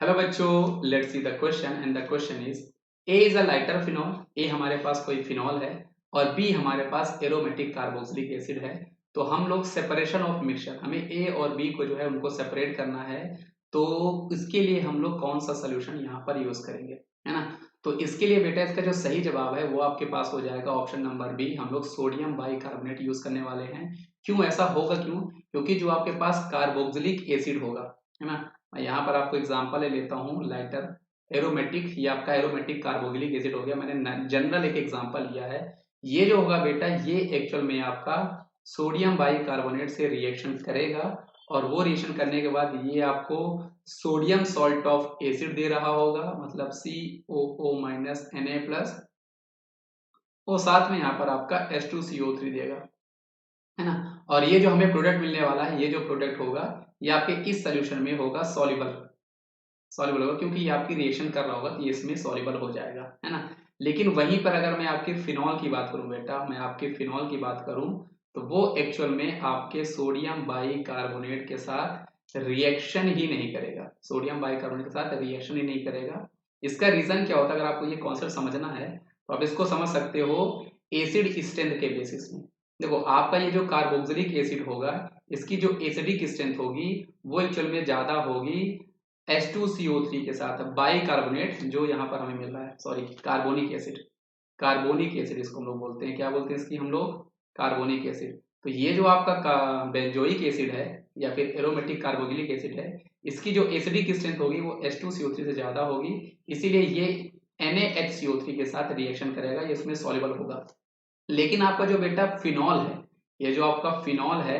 Hello बच्चों, let's see the question and the question is A is a lighter phenol. ए हमारे पास कोई फिनॉल है और बी हमारे पास एरोमेटिक कार्बोक्सिलिक एसिड है। तो हम लोग सेपरेशन ऑफ मिक्सचर, हमें ए और बी को जो है उनको सेपरेट करना है। तो इसके लिए हम लोग कौन सा सोल्यूशन यहाँ पर यूज करेंगे, है ना। तो इसके लिए बेटा इसका जो सही जवाब है वो आपके पास हो जाएगा ऑप्शन नंबर बी। हम लोग सोडियम बाइकार्बोनेट यूज करने वाले हैं। क्यों ऐसा होगा, क्योंकि जो आपके पास कार्बोक्सिलिक एसिड होगा, है ना। मैं यहाँ पर आपको एग्जांपल ले लेता हूँ, लाइटर एरोमेटिक, ये आपका एरोमेटिक कार्बोक्सिलिक एसिड हो गया। मैंने जनरल एक एग्जांपल लिया है। ये जो होगा बेटा, ये एक्चुअल में आपका सोडियम बाइकार्बोनेट से रिएक्शन करेगा और वो रिएक्शन करने के बाद ये आपको सोडियम सॉल्ट ऑफ एसिड दे रहा होगा, मतलब COO माइनस Na प्लस, और साथ में यहाँ पर आपका H2CO3 देगा, है ना। और ये जो हमें प्रोडक्ट मिलने वाला है, ये जो प्रोडक्ट होगा ये आपके इस सोल्यूशन में होगा सॉल्युबल। सॉल्युबल होगा क्योंकि ये आपकी रिएक्शन कर रहा होगा तो ये इसमें सॉल्युबल हो जाएगा, है ना। लेकिन वहीं पर अगर मैं आपके फिनॉल की बात करूं बेटा, मैं आपके फिनॉल की बात करूं, तो वो एक्चुअल में आपके सोडियम बाइकार्बोनेट के साथ रिएक्शन ही नहीं करेगा। सोडियम बाइकार्बोनेट के साथ रिएक्शन ही नहीं करेगा। इसका रीजन क्या होता है, अगर आपको ये कॉन्सेप्ट समझना है तो आप इसको समझ सकते हो एसिड स्ट्रेंथ के बेसिस में। देखो, आपका ये जो कार्बोक्सिलिक एसिड होगा, इसकी जो एसिडिक स्ट्रेंथ होगी वो एक्चुअल में ज्यादा होगी H2CO3 के साथ बाइकार्बोनेट जो यहाँ पर हमें मिल रहा है, sorry carbonic acid. Carbonic acid इसको हम लोग बोलते हैं, क्या बोलते हैं इसकी हम लोग, कार्बोनिक एसिड। तो ये जो आपका बेंजोइक एसिड है या फिर एरोमेटिक कार्बोक्सिलिक एसिड है, इसकी जो एसिडिक स्ट्रेंथ होगी वो H2CO3 से ज्यादा होगी, इसीलिए ये NaHCO3 के साथ रिएक्शन करेगा, ये इसमें सॉल्युबल होगा। लेकिन आपका जो बेटा फिनॉल है, ये जो आपका फिनॉल है,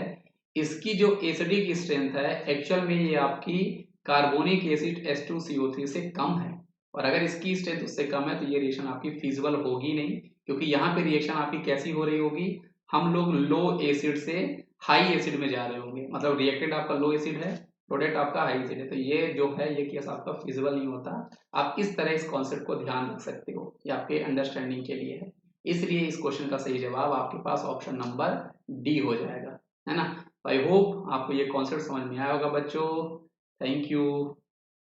इसकी जो एसिडिक स्ट्रेंथ है एक्चुअल में ये आपकी कार्बोनिक एसिड H2CO3 से कम है। और अगर इसकी स्ट्रेंथ उससे कम है तो ये रिएक्शन आपकी फिजिबल होगी नहीं, क्योंकि यहाँ पे रिएक्शन आपकी कैसी हो रही होगी, हम लोग लो एसिड से हाई एसिड में जा रहे होंगे, मतलब रिएक्टेंट आपका लो एसिड है, प्रोडक्ट आपका हाई एसिड है, तो ये जो है ये केस आपका फिजिबल नहीं होता। आप इस तरह इस कॉन्सेप्ट को ध्यान रख सकते हो, ये आपके अंडरस्टैंडिंग के लिए है। इसलिए इस क्वेश्चन का सही जवाब आपके पास ऑप्शन नंबर डी हो जाएगा, है ना। आई होप आपको ये कॉन्सेप्ट समझ में आया होगा बच्चों। Thank you.